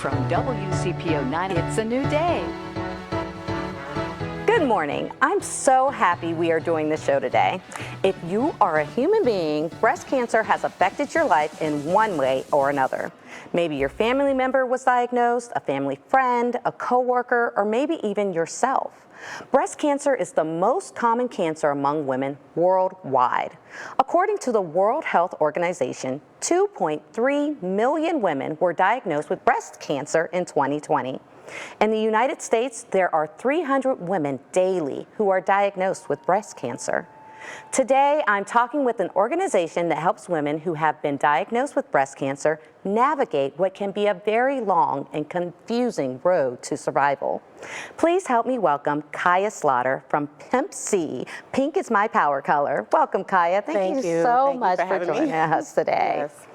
From WCPO 9, it's a new day. Good morning. I'm so happy we are doing this show today. If you are a human being, breast cancer has affected your life in one way or another. Maybe your family member was diagnosed, a family friend, a coworker, or maybe even yourself. Breast cancer is the most common cancer among women worldwide. According to the World Health Organization, 2.3 million women were diagnosed with breast cancer in 2020. In the United States, there are 300 women daily who are diagnosed with breast cancer. Today, I'm talking with an organization that helps women who have been diagnosed with breast cancer navigate what can be a very long and confusing road to survival. Please help me welcome Kieya Slaughter from PIMPC. Pink is my power color. Welcome, Kieya. Thank you so much for joining us today. Yes.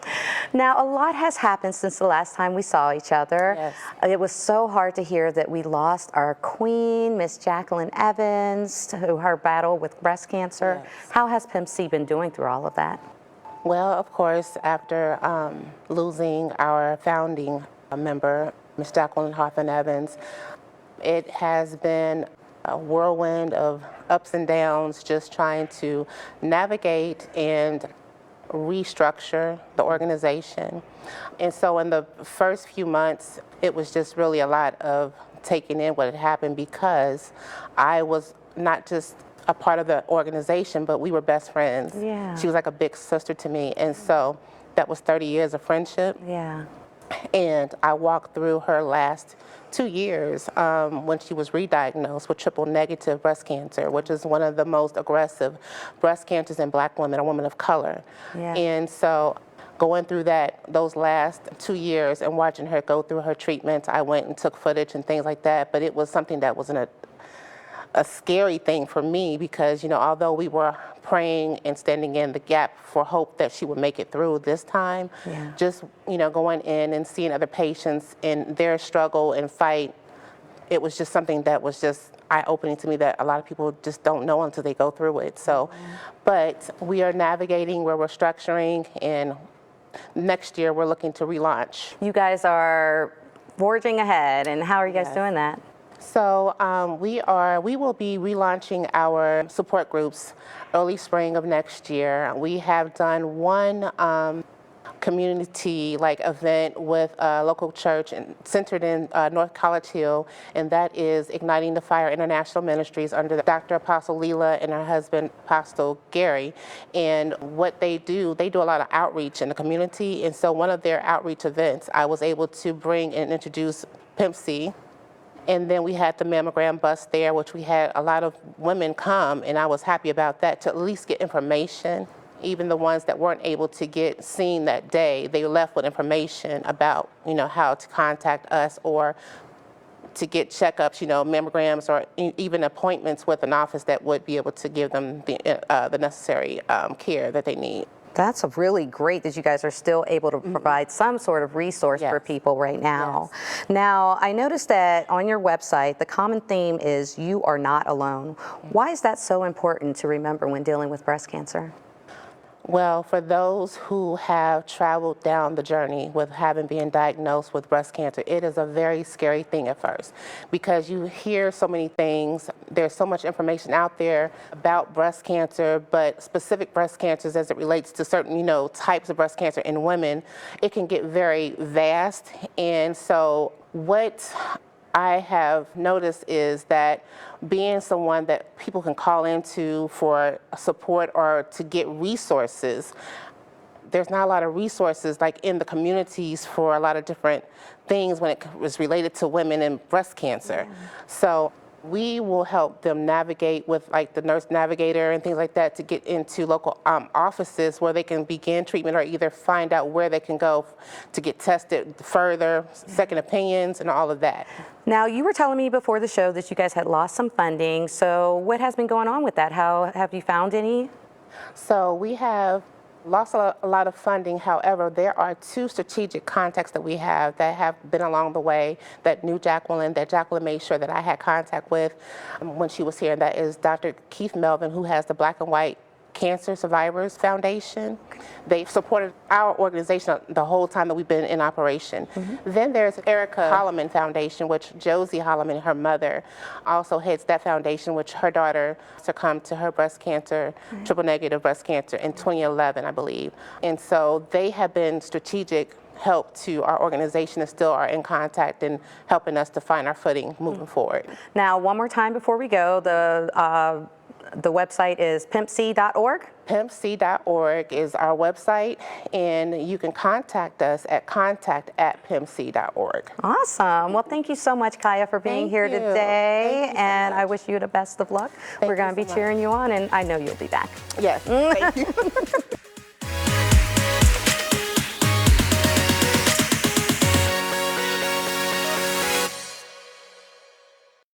Now, a lot has happened since the last time we saw each other. Yes. It was so hard to hear that we lost our queen, Miss Jacqueline Evans, to her battle with breast cancer. Yes. How has PIMPC been doing through all of that? Well, of course, after losing our founding member, Miss Jacqueline Evans, it has been a whirlwind of ups and downs, just trying to navigate and restructure the organization. And so in the first few months, it was just really a lot of taking in what had happened, because I was not just a part of the organization, but we were best friends. Yeah. She was like a big sister to me. And so that was 30 years of friendship. Yeah. And I walked through her last 2 years when she was re-diagnosed with triple negative breast cancer, which is one of the most aggressive breast cancers in Black women, a woman of color. Yeah. And so going through those last 2 years and watching her go through her treatments, I went and took footage and things like that, but it was something that wasn't a scary thing for me, because, you know, although we were praying and standing in the gap for hope that she would make it through this time, Yeah. just, you know, going in and seeing other patients in their struggle and fight, it was just something that was just eye-opening to me, that a lot of people just don't know until they go through it. So, but we are navigating where we're structuring, and next year we're looking to relaunch. You guys are forging ahead, and how are you guys Yes. doing that? So we will be relaunching our support groups early spring of next year. We have done one community event with a local church centered in North College Hill, and that is Igniting the Fire International Ministries under Dr. Apostle Leela and her husband Apostle Gary. And what they do a lot of outreach in the community, and so one of their outreach events, I was able to bring and introduce PIMPC. And then we had the mammogram bus there, which we had a lot of women come, and I was happy about that, to at least get information. Even the ones that weren't able to get seen that day, they left with information about, you know, how to contact us or to get checkups, you know, mammograms, or even appointments with an office that would be able to give them the necessary care that they need. That's really great that you guys are still able to provide some sort of resource for people right now. Yes. Now, I noticed that on your website, the common theme is you are not alone. Why is that so important to remember when dealing with breast cancer? Well, for those who have traveled down the journey with being diagnosed with breast cancer, it is a very scary thing at first, because you hear so many things. There's so much information out there about breast cancer, but specific breast cancers as it relates to certain, you know, types of breast cancer in women, it can get very vast. And so what I have noticed is that being someone that people can call into for support or to get resources, there's not a lot of resources in the communities for a lot of different things when it was related to women and breast cancer. Yeah. So we will help them navigate with the nurse navigator and things like that to get into local offices where they can begin treatment, or either find out where they can go to get tested further, second opinions, and all of that. Now, you were telling me before the show that you guys had lost some funding. So what has been going on with that? How have you found any? So we have lost a lot of funding. However, there are 2 strategic contacts that we have that have been along the way that knew Jacqueline, that Jacqueline made sure that I had contact with when she was here. And that is Dr. Keith Melvin, who has the Black and White Cancer Survivors Foundation. They've supported our organization the whole time that we've been in operation. Then there's Erica Holloman Foundation, which Josie Holloman, her mother, also heads that foundation, which her daughter succumbed to her breast cancer, triple negative breast cancer in 2011, I believe. And so they have been strategic help to our organization and still are in contact and helping us to find our footing moving forward. Now, one more time before we go, the website is PIMPC.org. PIMPC.org is our website, and you can contact us at contact@PIMPC.org. Awesome. Well, thank you so much, Kieya, for being here today. Thank you so and I much. wish you the best of luck. We're going to be cheering you on, and I know you'll be back. Yes, thank you.